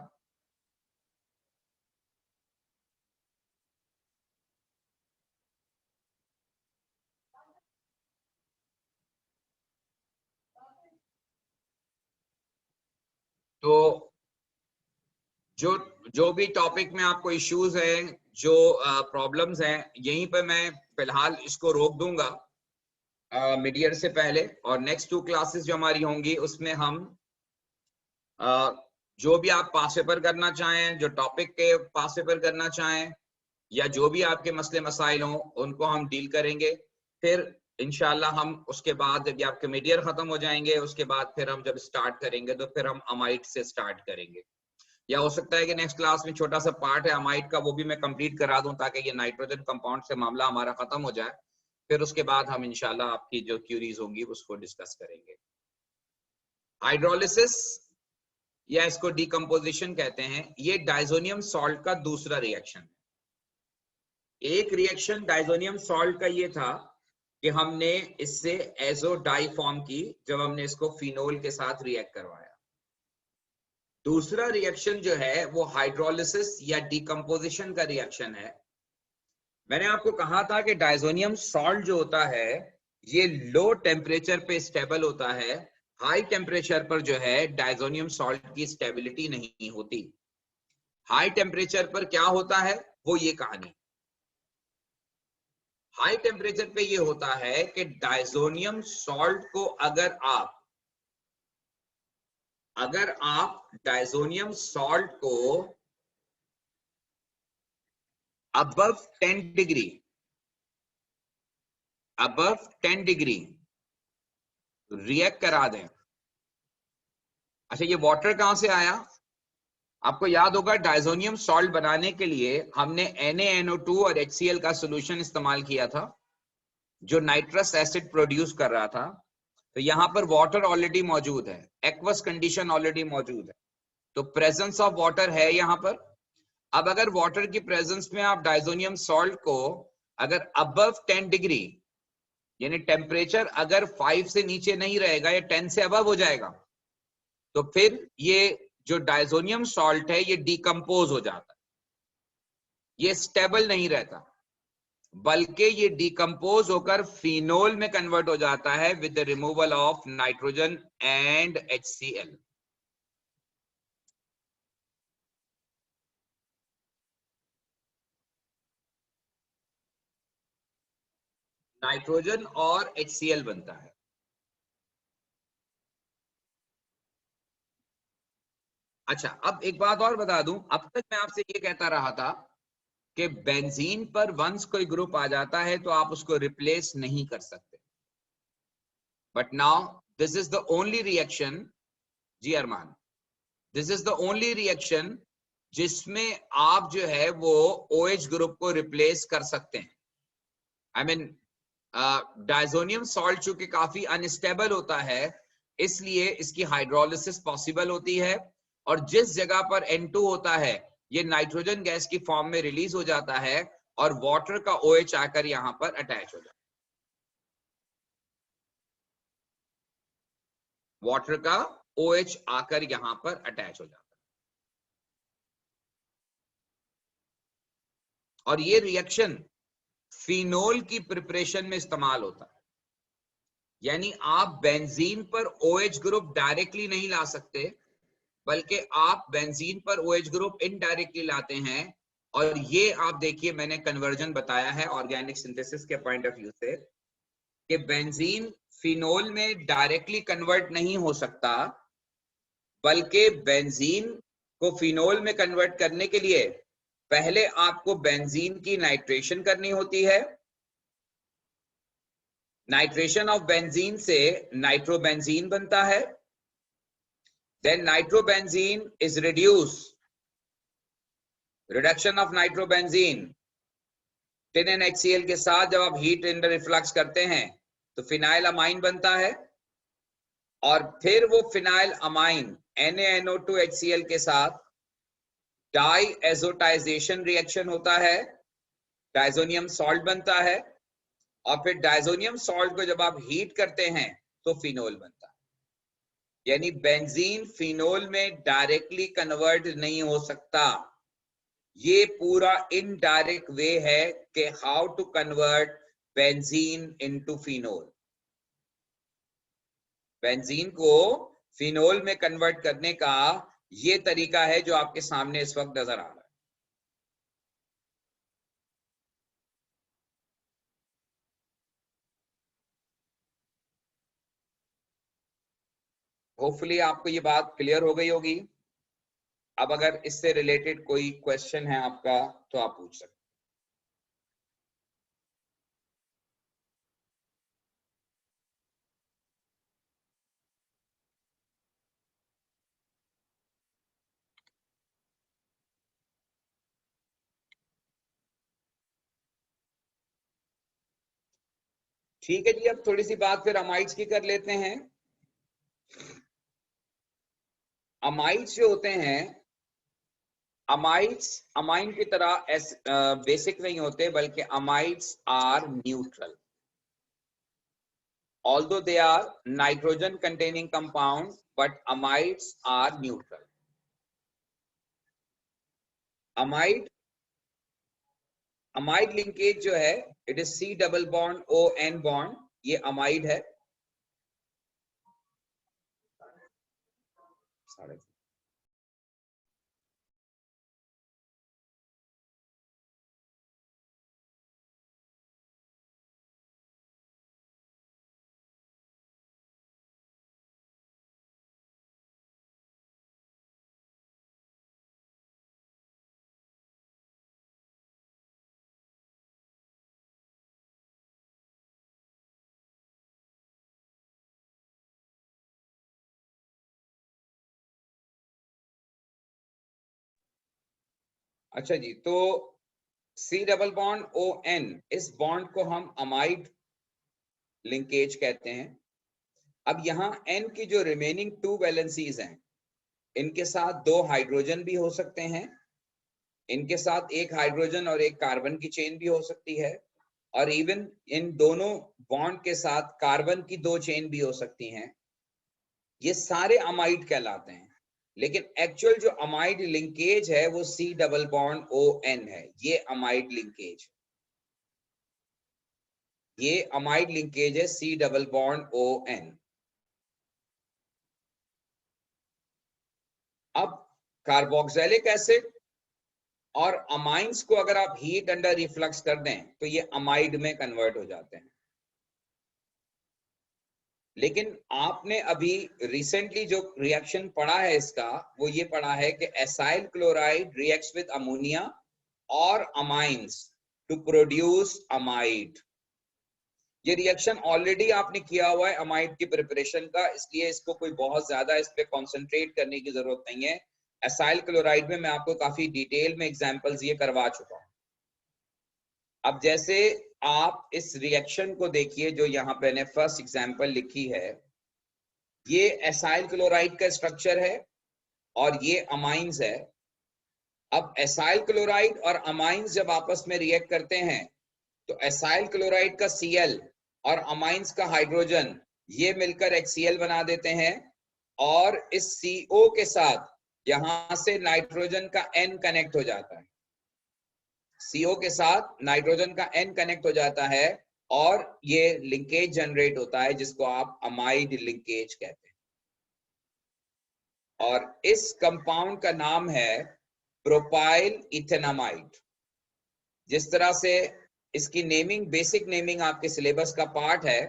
तो जो जो भी टॉपिक में आपको इश्यूज हैं, जो प्रॉब्लम्स हैं, यहीं पर मैं फिलहाल इसको रोक दूंगा मिड ईयर से पहले। और नेक्स्ट 2 क्लासेस जो हमारी होंगी उसमें हम जो भी आप पास पेपर करना चाहें, जो टॉपिक के पास पेपर करना चाहें, या जो भी आपके मसले मसाइल हों, उनको हम डील करेंगे। फिर इंशाल्लाह हम उसके बाद जब आपके मिड ईयर खत्म हो जाएंगे, उसके बाद फिर हम जब स्टार्ट करेंगे तो फिर हम अमाइड से स्टार्ट करेंगे। या हो सकता है कि नेक्स्ट क्लास में छोटा सा पार्ट है अमाइड का, वो भी मैं कंप्लीट करा दूं ताकि ये नाइट्रोजन कंपाउंड से मामला हमारा खत्म हो जाए। फिर उसके बाद हम इंशाल्लाह आपकी जो क्यूरीज होंगी उसको डिस्कस करेंगे। हाइड्रोलिसिस या इसको डिकम्पोजिशन कहते हैं, ये डाइजोनियम सॉल्ट का दूसरा रिएक्शन। एक रिएक्शन डाइजोनियम सॉल्ट का ये था कि हमने इससे एजो डाई फॉर्म की जब हमने इसको फिनोल के साथ रिएक्ट करवाया। दूसरा रिएक्शन जो है वो हाइड्रोलिसिस या डिकम्पोजिशन का रिएक्शन है। मैंने आपको कहा था कि डायजोनियम सॉल्ट जो होता है ये लो टेम्परेचर पे स्टेबल होता है, हाई टेम्परेचर पर जो है डायजोनियम सॉल्ट की स्टेबिलिटी नहीं होती। हाई टेम्परेचर पर क्या होता है वो ये कहानी। हाई टेम्परेचर पे ये होता है कि डायजोनियम सॉल्ट को अगर आप डायजोनियम सॉल्ट को above 10 डिग्री रिएक्ट करा दें। अच्छा, ये वाटर कहां से आया? आपको याद होगा डायजोनियम सॉल्ट बनाने के लिए हमने NaNO2 और HCl का सॉल्यूशन इस्तेमाल किया था जो नाइट्रस एसिड प्रोड्यूस कर रहा था। तो यहां पर वाटर ऑलरेडी मौजूद है, एक्वस कंडीशन ऑलरेडी मौजूद है, तो प्रेजेंस ऑफ वाटर है यहां पर। अब अगर वाटर की प्रेजेंस में आप डायजोनियम सॉल्ट को अगर अबव 10 डिग्री यानी टेम्परेचर अगर 5 से नीचे नहीं रहेगा या 10 से अबव हो जाएगा तो फिर ये जो डायजोनियम सॉल्ट है ये डिकम्पोज हो जाता है, ये स्टेबल नहीं रहता, बल्कि ये डिकम्पोज होकर फिनोल में कन्वर्ट हो जाता है with the removal of nitrogen and HCl। Nitrogen और HCl बनता है। अच्छा, अब एक बात और बता दूं, अब तक मैं आपसे ये कहता रहा था कि बेंजीन पर वंस कोई ग्रुप आ जाता है तो आप उसको रिप्लेस नहीं कर सकते, but now this is the only reaction, जी Armaan, this is the only reaction जिसमें आप जो है वो OH ग्रुप को रिप्लेस कर सकते हैं। आई मीन डायजोनियम सॉल्ट चूंकि काफी अनस्टेबल होता है इसलिए इसकी हाइड्रोलिसिस पॉसिबल होती है, और जिस जगह पर N2 होता है ये नाइट्रोजन गैस की फॉर्म में रिलीज हो जाता है और वाटर का OH आकर यहां पर अटैच हो जाता है, वाटर का OH आकर यहां पर अटैच हो जाता है। और ये रिएक्शन फिनोल की प्रिपरेशन में इस्तेमाल होता है, यानी आप बेंजीन पर OH ग्रुप डायरेक्टली नहीं ला सकते, बल्कि आप बेंजीन पर OH ग्रुप इनडायरेक्टली लाते हैं। और ये आप देखिए मैंने कन्वर्जन बताया है ऑर्गेनिक सिंथेसिस के पॉइंट ऑफ व्यू से कि बेंजीन फिनोल में डायरेक्टली कन्वर्ट नहीं हो सकता, बल्कि बेंजीन को फिनोल में कन्वर्ट करने के लिए पहले आपको बेंजीन की नाइट्रेशन करनी होती है। नाइट्रेशन ऑफ बेंजीन से नाइट्रोबेंजीन बनता है, then nitrobenzene is reduced, reduction of nitrobenzene tin and HCl के साथ जब आप हीट इंटर रिफ्लक्स करते हैं तो फिनाइल अमाइन बनता है, और फिर वो फिनाइल अमाइन NaNO2 HCl के साथ डाई एजोटाइजेशन रिएक्शन होता है, डायजोनियम सॉल्ट बनता है, और फिर डायजोनियम सॉल्ट को जब आप हीट करते हैं तो फिनोल बनता है। यानी बेंजीन फिनोल में डायरेक्टली कन्वर्ट नहीं हो सकता। ये पूरा इनडायरेक्ट वे है कि how to convert benzene into phenol. Benzene को फिनोल में कन्वर्ट करने का ये तरीका है जो आपके सामने इस वक्त नजर आ रहा है। होपफुली आपको ये बात क्लियर हो गई होगी। अब अगर इससे रिलेटेड कोई क्वेश्चन है आपका तो आप पूछ सकते हैं। ठीक है जी, अब थोड़ी सी बात फिर अमाइड्स की कर लेते हैं। अमाइड्स जो होते हैं, अमाइड्स अमाइन की तरह बेसिक नहीं होते, बल्कि amides are neutral. Although they are nitrogen containing compounds, but amides are neutral. Amide linkage जो है it is C double bond ON bond, ये अमाइड है। अच्छा जी, तो C डबल बॉन्ड ON, इस बॉन्ड को हम अमाइड लिंकेज कहते हैं। अब यहाँ N की जो रिमेनिंग 2 वैलेंसीज हैं, इनके साथ 2 हाइड्रोजन भी हो सकते हैं, इनके साथ 1 हाइड्रोजन और 1 कार्बन की चेन भी हो सकती है, और इवन इन दोनों बॉन्ड के साथ कार्बन की 2 चेन भी हो सकती हैं। ये सारे अमाइड कहलाते हैं, लेकिन एक्चुअल जो अमाइड लिंकेज है वो C डबल बॉन्ड ON है। ये अमाइड लिंकेज, ये अमाइड लिंकेज है C डबल बॉन्ड ON। अब कार्बोक्सिलिक एसिड और अमाइंस को अगर आप हीट अंडर रिफ्लक्स कर दें तो ये अमाइड में कन्वर्ट हो जाते हैं। लेकिन आपने अभी रिसेंटली जो रिएक्शन पढ़ा है इसका, वो ये पढ़ा है कि acyl chloride reacts with ammonia और अमाइंस टू प्रोड्यूस अमाइड। ये रिएक्शन ऑलरेडी आपने किया हुआ है अमाइड की प्रिपरेशन का, इसलिए इसको कोई बहुत ज्यादा इस पे कॉन्सेंट्रेट करने की जरूरत नहीं है। एसाइल क्लोराइड में मैं आपको काफी डिटेल में एग्जांपल्स ये करवा चुका हूं। अब जैसे आप इस रिएक्शन को देखिए जो यहाँ पे मैंने फर्स्ट एग्जांपल लिखी है, ये एसाइल क्लोराइड का स्ट्रक्चर है और ये अमाइंस है। अब एसाइल क्लोराइड और अमाइंस जब आपस में रिएक्ट करते हैं तो एसाइल क्लोराइड का Cl और अमाइंस का हाइड्रोजन ये मिलकर HCl बना देते हैं, और इस CO के साथ यहां से नाइट्रोजन का N कनेक्ट हो जाता है। CO के साथ नाइट्रोजन का N कनेक्ट हो जाता है और ये लिंकेज जनरेट होता है जिसको आप अमाइड लिंकेज कहते हैं। और इस कंपाउंड का नाम है प्रोपाइल इथेनामाइड। जिस तरह से इसकी नेमिंग, बेसिक नेमिंग आपके सिलेबस का पार्ट है,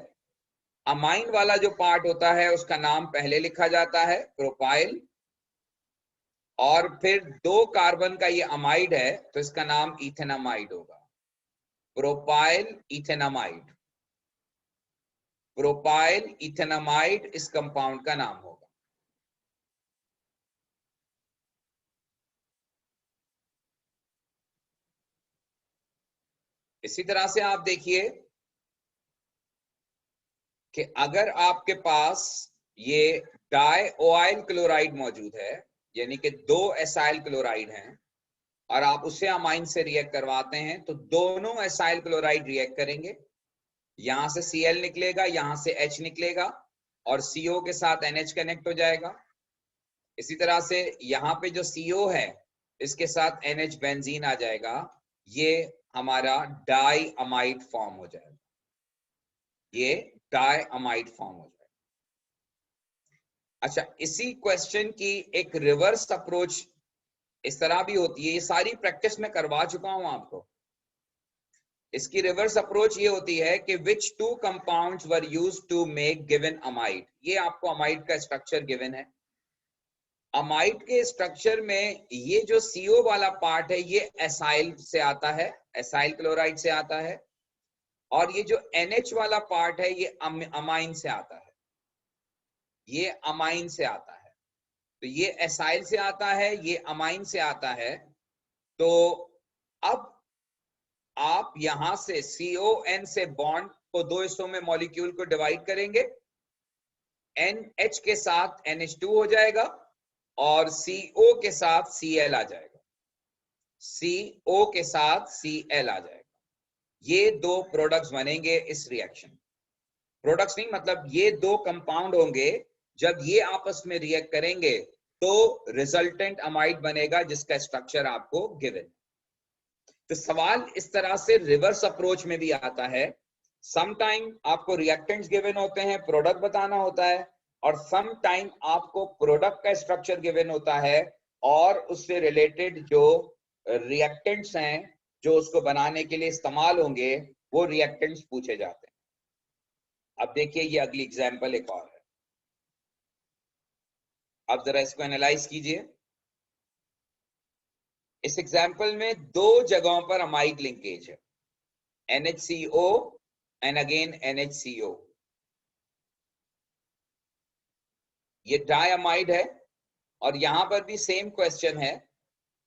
अमाइन वाला जो पार्ट होता है उसका नाम पहले लिखा जाता है प्रोपाइल, और फिर 2 कार्बन का ये अमाइड है तो इसका नाम इथेनामाइड होगा, प्रोपाइल इथेनामाइड। प्रोपाइल इथेनामाइड इस कंपाउंड का नाम होगा। इसी तरह से आप देखिए कि अगर आपके पास ये डाइओइल क्लोराइड मौजूद है, यानी कि 2 एसाइल क्लोराइड हैं, और आप उसे अमाइन से रिएक्ट करवाते हैं तो दोनों एसाइल क्लोराइड रिएक्ट करेंगे। यहां से Cl निकलेगा, यहां से H निकलेगा, और CO के साथ NH कनेक्ट हो जाएगा। इसी तरह से यहाँ पे जो CO है इसके साथ NH बेंजीन आ जाएगा, ये हमारा डाई अमाइड फॉर्म हो जाएगा, ये डाई अमाइड फॉर्म हो जाएगा। अच्छा, इसी क्वेश्चन की एक रिवर्स अप्रोच इस तरह भी होती है, ये सारी प्रैक्टिस में करवा चुका हूं आपको। इसकी रिवर्स अप्रोच ये होती है कि which 2 compounds were used to make given amide। ये आपको अमाइड का स्ट्रक्चर गिवन है। अमाइड के स्ट्रक्चर में ये जो CO वाला पार्ट है ये एसाइल से आता है, एसाइल क्लोराइड से आता है, और ये जो NH वाला पार्ट है ये अमाइन से आता है, ये अमाइन से आता है। तो ये एसाइल से आता है, ये अमाइन से आता है। तो अब आप यहां से CON से बॉन्ड को 2 हिस्सों में मॉलिक्यूल को डिवाइड करेंगे, NH के साथ NH2 हो जाएगा और CO के साथ Cl आ जाएगा, CO के साथ Cl आ जाएगा। ये 2 प्रोडक्ट्स बनेंगे इस रिएक्शन। प्रोडक्ट्स नहीं, मतलब ये 2 कंपाउंड होंगे, जब ये आपस में रिएक्ट करेंगे तो रिजल्टेंट अमाइड बनेगा जिसका स्ट्रक्चर आपको गिवन। तो सवाल इस तरह से रिवर्स अप्रोच में भी आता है। सम टाइम आपको रिएक्टेंट्स गिवन होते हैं, प्रोडक्ट बताना होता है, और सम टाइम आपको प्रोडक्ट का स्ट्रक्चर गिवन होता है और उससे रिलेटेड जो रिएक्टेंट्स हैं जो उसको बनाने के लिए इस्तेमाल होंगे वो रिएक्टेंट्स पूछे जाते हैं। अब देखिए ये अगली एग्जांपल एक और है। अब जरा इसको एनालाइज कीजिए। इस एग्जांपल में दो जगहों पर अमाइड लिंकेज है, NHCO एंड अगेन NHCO। ये डायमाइड है और यहां पर भी सेम क्वेश्चन है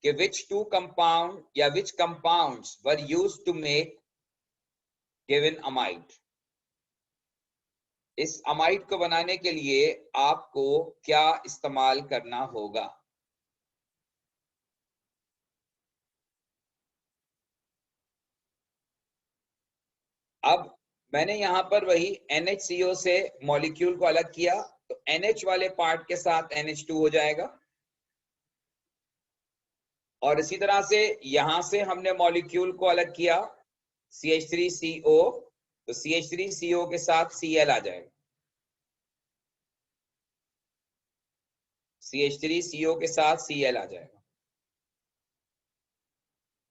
कि which two compound या which compounds were used to make given amide। इस अमाइड को बनाने के लिए आपको क्या इस्तेमाल करना होगा? अब मैंने यहां पर वही NHCO से मॉलिक्यूल को अलग किया, तो NH वाले पार्ट के साथ NH2 हो जाएगा, और इसी तरह से यहां से हमने मॉलिक्यूल को अलग किया CH3CO, तो CH3CO के साथ Cl आ जाएगा, CH3CO के साथ Cl आ जाएगा।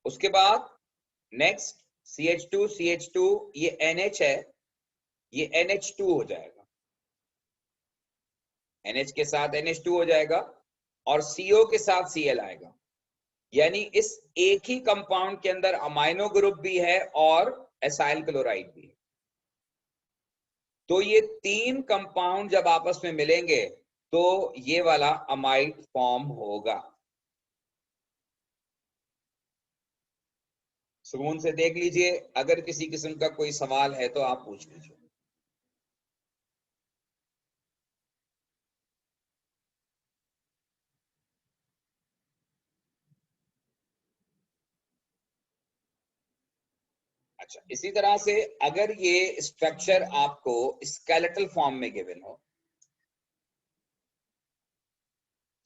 उसके बाद नेक्स्ट CH2 ये NH है, ये NH2 हो जाएगा, NH के साथ NH2 हो जाएगा और CO के साथ Cl आएगा। यानी इस एक ही कंपाउंड के अंदर अमाइनो ग्रुप भी है और एसाइल क्लोराइड भी है। तो ये तीन कंपाउंड जब आपस में मिलेंगे तो ये वाला अमाइड फॉर्म होगा। सुकून से देख लीजिए, अगर किसी किस्म का कोई सवाल है तो आप पूछ लीजिए। अच्छा, इसी तरह से अगर ये स्ट्रक्चर आपको स्केलेटल फॉर्म में गिवन हो,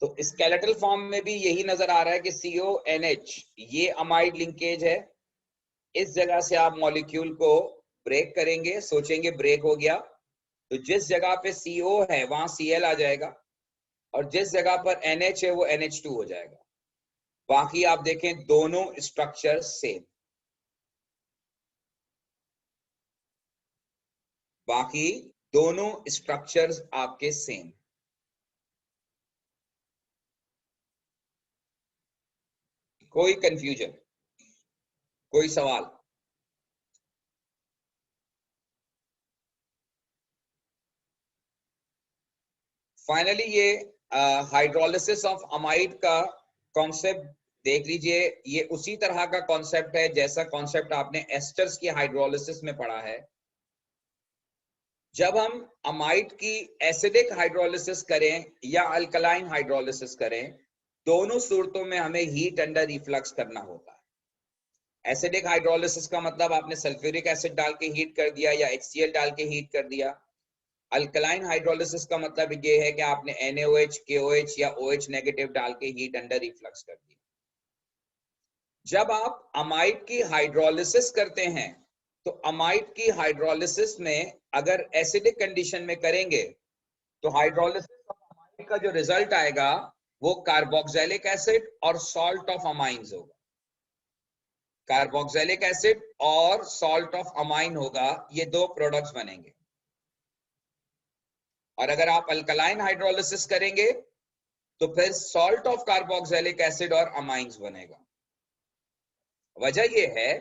तो स्केलेटल फॉर्म में भी यही नजर आ रहा है कि CONH ये अमाइड लिंकेज है। इस जगह से आप मॉलिक्यूल को ब्रेक करेंगे, सोचेंगे ब्रेक हो गया, तो जिस जगह पे CO है वहां Cl आ जाएगा और जिस जगह पर NH है वो NH2 हो जाएगा। बाकी आप देखें दोनों स्ट्रक्चर सेम, बाकी दोनों स्ट्रक्चर्स आपके सेम। कोई कंफ्यूजन, कोई सवाल? फाइनली ये हाइड्रोलिसिस ऑफ अमाइड का कॉन्सेप्ट देख लीजिए। ये उसी तरह का कॉन्सेप्ट है जैसा कॉन्सेप्ट आपने एस्टर्स की हाइड्रोलिसिस में पढ़ा है। जब हम अमाइड की एसिडिक हाइड्रोलिसिस करें या अल्कलाइन हाइड्रोलिसिस करें, दोनों सूरतों में हमें हीट अंडर रिफ्लक्स करना होता है। एसिडिक हाइड्रोलिसिस का मतलब आपने सल्फ्यूरिक एसिड डाल के हीट कर दिया या HCl डाल के हीट कर दिया। अल्कलाइन हाइड्रोलिसिस का मतलब ये है कि आपने NaOH, KOH या OH नेगेटिव डाल के हीट अंडर रिफ्लक्स कर दिया। जब आप अमाइड की हाइड्रोलिसिस करते हैं तो अमाइड की हाइड्रोलिसिस में अगर एसिडिक कंडीशन में करेंगे तो हाइड्रोलिसिस ऑफ अमाइड का जो रिजल्ट आएगा वो कार्बोक्सिलिक एसिड और सॉल्ट ऑफ अमाइंस होगा। कार्बोक्सिलिक एसिड और सॉल्ट ऑफ अमाइन होगा, ये दो प्रोडक्ट्स बनेंगे। और अगर आप अल्कलाइन हाइड्रोलिसिस करेंगे तो फिर सॉल्ट ऑफ कार्बोक्सिलिक एसिड और अमाइंस बनेगा। वजह यह है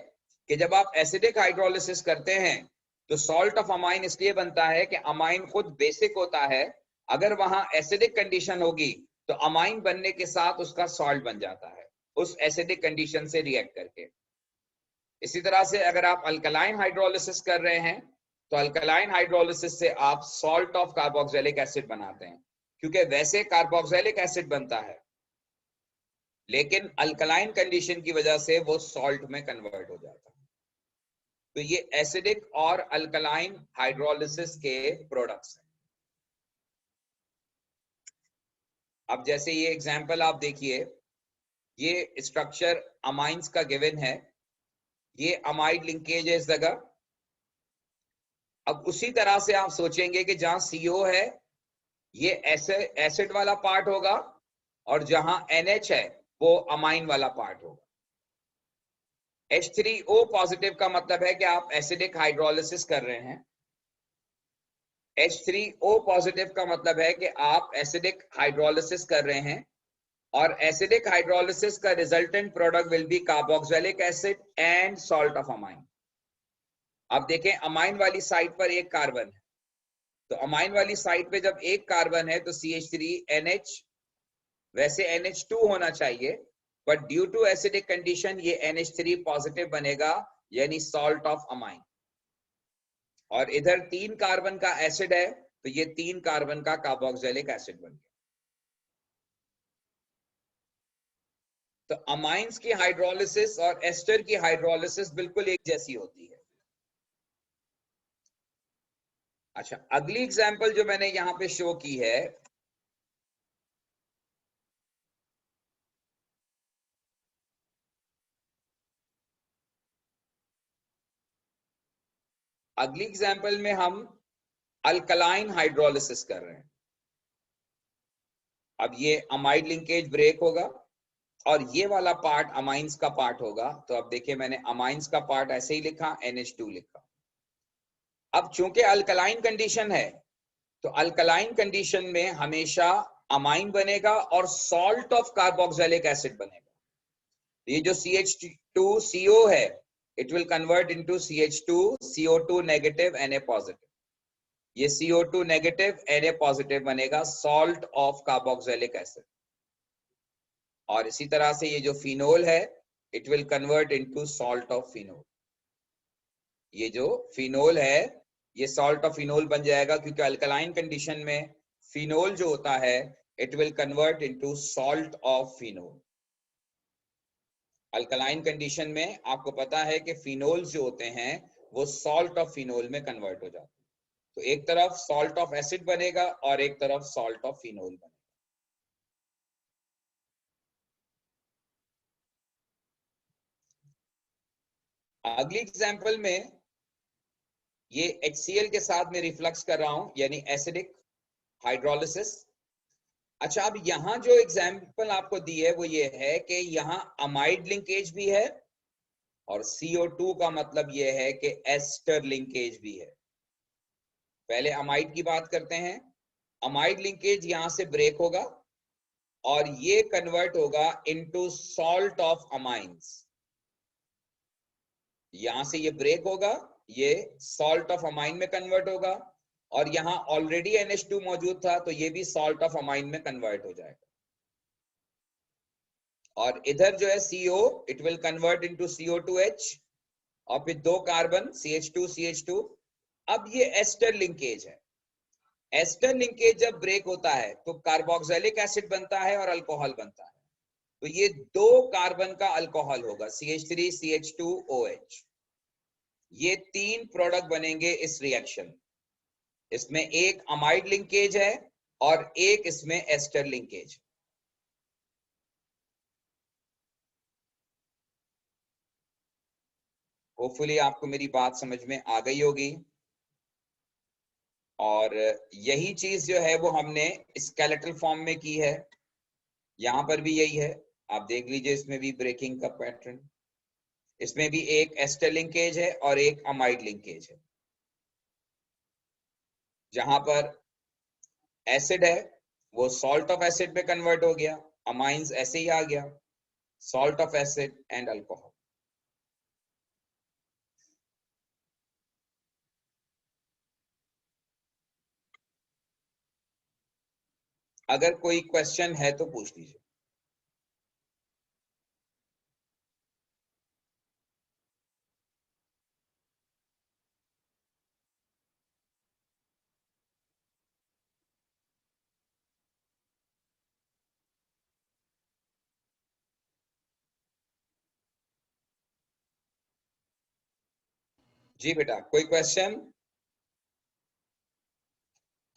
कि जब आप एसिडिक हाइड्रोलिसिस करते हैं तो सॉल्ट ऑफ अमाइन इसलिए बनता है कि अमाइन खुद बेसिक होता है, अगर वहां एसिडिक कंडीशन होगी तो अमाइन बनने के साथ उसका सॉल्ट बन जाता है उस एसिडिक कंडीशन से रिएक्ट करके। इसी तरह से अगर आप अल्कलाइन हाइड्रोलिसिस कर रहे हैं तो अल्कलाइन हाइड्रोलिसिस से आप सॉल्ट ऑफ कार्बोक्सिलिक एसिड बनाते हैं, क्योंकि वैसे कार्बोक्सिलिक एसिड बनता है लेकिन अल्कलाइन कंडीशन की वजह से वो सॉल्ट में कन्वर्ट हो जाता है। तो ये एसिडिक और अल्कलाइन हाइड्रोलिसिस के प्रोडक्ट्स हैं। अब जैसे ये एग्जाम्पल आप देखिए, ये स्ट्रक्चर अमाइंस का गिवन है, ये अमाइड लिंकेज है इस जगह। अब उसी तरह से आप सोचेंगे कि जहां CO है ये एसिड वाला पार्ट होगा, और जहां NH है वो अमाइन वाला पार्ट होगा। H3O पॉजिटिव का मतलब है कि आप एसिडिक हाइड्रोलिसिस कर रहे हैं। H3O पॉजिटिव का मतलब है कि आप एसिडिक हाइड्रोलिसिस कर रहे हैं, और एसिडिक हाइड्रोलिसिस का resultant product will be carboxylic acid and salt of amine. अब देखें, अमाइन वाली साइड पर एक कार्बन है, तो अमाइन वाली साइड पे जब एक कार्बन है तो CH3NH, वैसे NH2 होना चाहिए, but due to acidic condition ये NH3 पॉजिटिव बनेगा, यानी सॉल्ट ऑफ अमाइन। और इधर 3 कार्बन का एसिड है, तो ये 3 कार्बन का कार्बोक्सिलिक एसिड बन गया। तो अमाइंस की हाइड्रोलिसिस और एस्टर की हाइड्रोलिसिस बिल्कुल एक जैसी होती है। अच्छा, अगली एग्जांपल जो मैंने यहां पे शो की है, अगली एग्जांपल में हम अल्कलाइन हाइड्रोलिसिस कर रहे हैं। अब ये अमाइड लिंकेज ब्रेक होगा और ये वाला पार्ट अमाइंस का पार्ट होगा। तो अब देखिए, मैंने अमाइंस का पार्ट ऐसे ही लिखा, NH2 लिखा। अब चूंकि अल्कलाइन कंडीशन है, तो अल्कलाइन कंडीशन में हमेशा अमाइन बनेगा और सॉल्ट ऑफ कार्बोक्सिलिक एसिड बनेगा। ये जो CH2CO है, it will convert into CH2CO2 negative Na positive. ये CO2 नेगेटिव Na पॉजिटिव बनेगा, सॉल्ट ऑफ कार्बोक्सिलिक एसिड। और इसी तरह से ये जो फिनोल है, it will convert into salt of phenol. ये जो फिनोल है ये सॉल्ट ऑफ फिनोल बन जाएगा, क्योंकि अल्कलाइन कंडीशन में फिनोल जो होता है it will convert into salt of phenol. Alkaline condition में आपको पता है कि फिनोल जो होते हैं वो सॉल्ट ऑफ फिनोल में कन्वर्ट हो जाते हैं। तो एक तरफ सॉल्ट ऑफ एसिड बनेगा और एक तरफ सॉल्ट ऑफ फिनोल बनेगा। अगली एग्जांपल में ये HCl के साथ में रिफ्लक्स कर रहा हूं, यानी एसिडिक हाइड्रोलिसिस। अच्छा, अब यहां जो एग्जाम्पल आपको दी है वो ये है कि यहां अमाइड लिंकेज भी है और CO2 का मतलब ये है कि एस्टर लिंकेज भी है। पहले अमाइड की बात करते हैं। अमाइड लिंकेज यहां से ब्रेक होगा और ये कन्वर्ट होगा इनटू सॉल्ट ऑफ अमाइंस। यहां से ये ब्रेक होगा, ये सॉल्ट ऑफ अमाइन में कन्वर्ट होगा, और यहां ऑलरेडी NH2 मौजूद था तो ये भी सॉल्ट ऑफ अमाइन में कन्वर्ट हो जाएगा। और इधर जो है CO, it will convert into CO2H, और फिर 2 कार्बन CH2 अब ये एस्टर लिंकेज है। एस्टर लिंकेज जब ब्रेक होता है तो कार्बोक्सिलिक एसिड बनता है और अल्कोहल बनता है। तो ये 2 कार्बन का अल्कोहल होगा, CH3CH2OH। ये 3 प्रोडक्ट बनेंगे इस रिएक्शन। इसमें एक अमाइड लिंकेज है और एक इसमें एस्टर लिंकेज। होपफुली आपको मेरी बात समझ में आ गई होगी। और यही चीज जो है वो हमने स्केलेटल फॉर्म में की है, यहां पर भी यही है। आप देख लीजिए, इसमें भी ब्रेकिंग का पैटर्न, इसमें भी एक एस्टर लिंकेज है और एक अमाइड लिंकेज है। जहां पर एसिड है वो सॉल्ट ऑफ एसिड में कन्वर्ट हो गया, अमाइंस ऐसे ही आ गया, salt of acid and alcohol. अगर कोई क्वेश्चन है तो पूछ लीजिए। जी बेटा, कोई क्वेश्चन?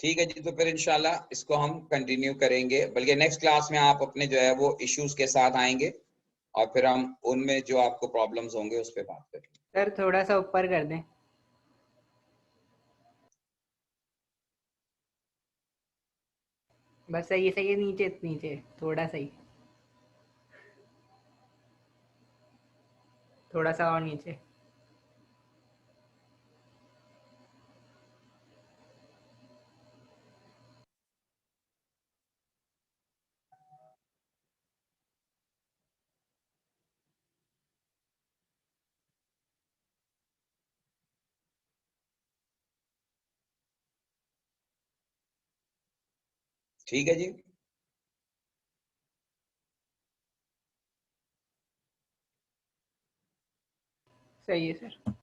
ठीक है जी, तो फिर इंशाल्लाह इसको हम कंटिन्यू करेंगे, बल्कि नेक्स्ट क्लास में आप अपने जो है वो इश्यूज के साथ आएंगे और फिर हम उनमें जो आपको प्रॉब्लम्स होंगे उस पर बात करेंगे। सर थोड़ा सा ऊपर कर दें, बस सही है, सही है, नीचे नीचे थोड़ा सही, थोड़ा सा और नीचे। ठीक है जी। सही है सर।